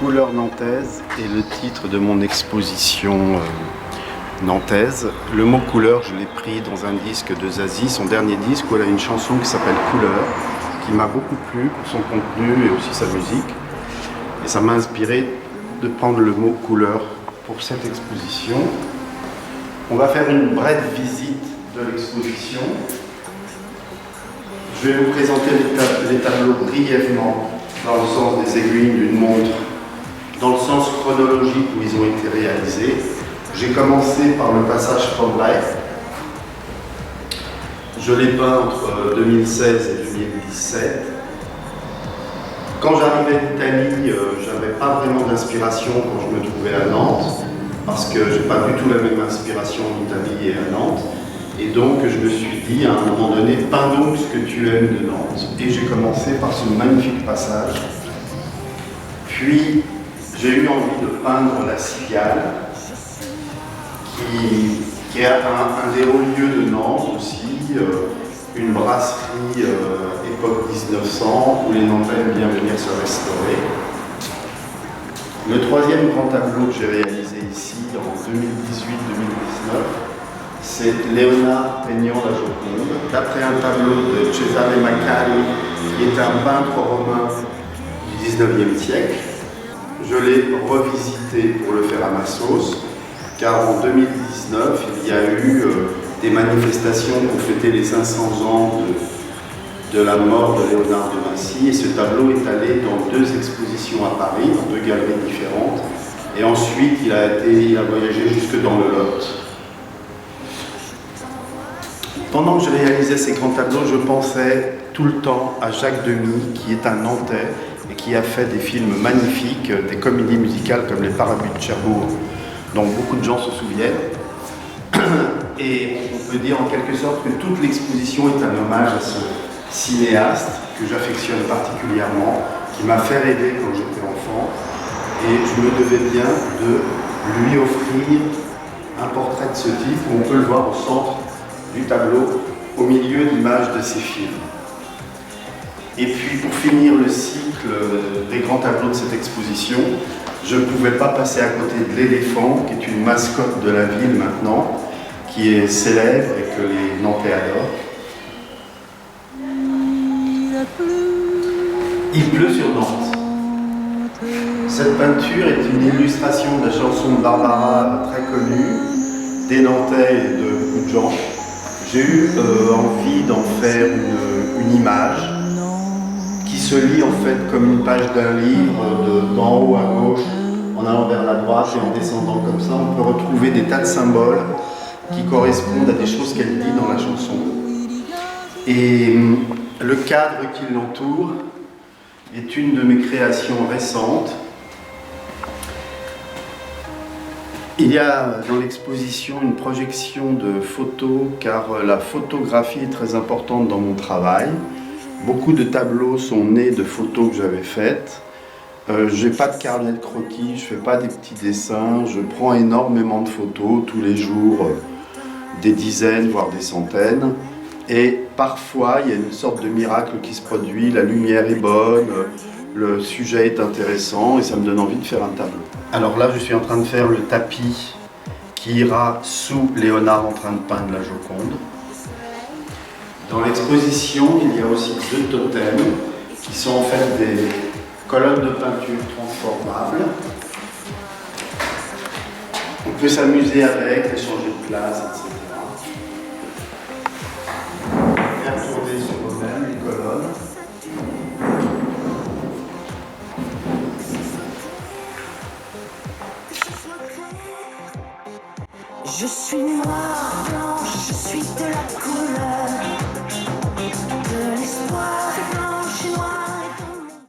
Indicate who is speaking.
Speaker 1: Couleur nantaise est le titre de mon exposition nantaise. Le mot couleur, je l'ai pris dans un disque de Zazie, son dernier disque, où elle a une chanson qui s'appelle Couleur, qui m'a beaucoup plu pour son contenu et aussi sa musique. Et ça m'a inspiré de prendre le mot couleur pour cette exposition. On va faire une brève visite de l'exposition. Je vais vous présenter les tableaux brièvement dans le sens des aiguilles d'une montre, dans le sens chronologique où ils ont été réalisés. J'ai commencé par le passage Progrès. Je l'ai peint entre 2016 et 2017. Quand j'arrivais d'Italie, j'avais pas vraiment d'inspiration quand je me trouvais à Nantes, parce que j'ai pas du tout la même inspiration en Italie et à Nantes. Et donc je me suis dit à un moment donné, peins donc ce que tu aimes de Nantes. Et j'ai commencé par ce magnifique passage. Puis j'ai eu envie de peindre la Cigale, qui est un des hauts lieux de Nantes aussi, une brasserie époque 1900 où les Nantais aiment bien venir se restaurer. Le troisième grand tableau que j'ai réalisé ici en 2018-2019, c'est Léonard peignant la Joconde, d'après un tableau de Cesare Maccari, qui est un peintre romain du 19e siècle. Je l'ai revisité pour le faire à ma sauce, car en 2019, il y a eu des manifestations pour fêter les 500 ans de la mort de Léonard de Vinci, et ce tableau est allé dans 2 expositions à Paris, dans 2 galeries différentes, et ensuite il a voyagé jusque dans le Lot. Pendant que je réalisais ces grands tableaux, je pensais tout le temps à Jacques Demy, qui est un Nantais et qui a fait des films magnifiques, des comédies musicales comme Les Parabuts de Cherbourg, dont beaucoup de gens se souviennent. Et on peut dire en quelque sorte que toute l'exposition est un hommage à ce cinéaste que j'affectionne particulièrement, qui m'a fait rêver quand j'étais enfant, et je me devais bien de lui offrir un portrait de ce type où on peut le voir au centre du tableau, au milieu d'images de ses films. Et puis pour finir le cycle des grands tableaux de cette exposition, je ne pouvais pas passer à côté de l'éléphant, qui est une mascotte de la ville maintenant, qui est célèbre et que les Nantais adorent. Il pleut sur Nantes. Cette peinture est une illustration de la chanson de Barbara très connue, des Nantais et de beaucoup de gens. J'ai eu envie d'en faire une image qui se lit en fait comme une page d'un livre, d'en haut à gauche, en allant vers la droite et en descendant comme ça. On peut retrouver des tas de symboles qui correspondent à des choses qu'elle dit dans la chanson. Et le cadre qui l'entoure est une de mes créations récentes. Il y a dans l'exposition une projection de photos, car la photographie est très importante dans mon travail. Beaucoup de tableaux sont nés de photos que j'avais faites. Je n'ai pas de carnet de croquis, je ne fais pas des petits dessins, je prends énormément de photos tous les jours, des dizaines, voire des centaines. Et parfois, il y a une sorte de miracle qui se produit, la lumière est bonne, le sujet est intéressant et ça me donne envie de faire un tableau. Alors là, je suis en train de faire le tapis qui ira sous Léonard en train de peindre la Joconde. Dans l'exposition, il y a aussi 2 totems qui sont en fait des colonnes de peinture transformables. On peut s'amuser avec, les changer de place, etc. Faire tourner sur eux-mêmes les colonnes.
Speaker 2: Je suis noire, blanche, je suis de la couleur, de l'espoir.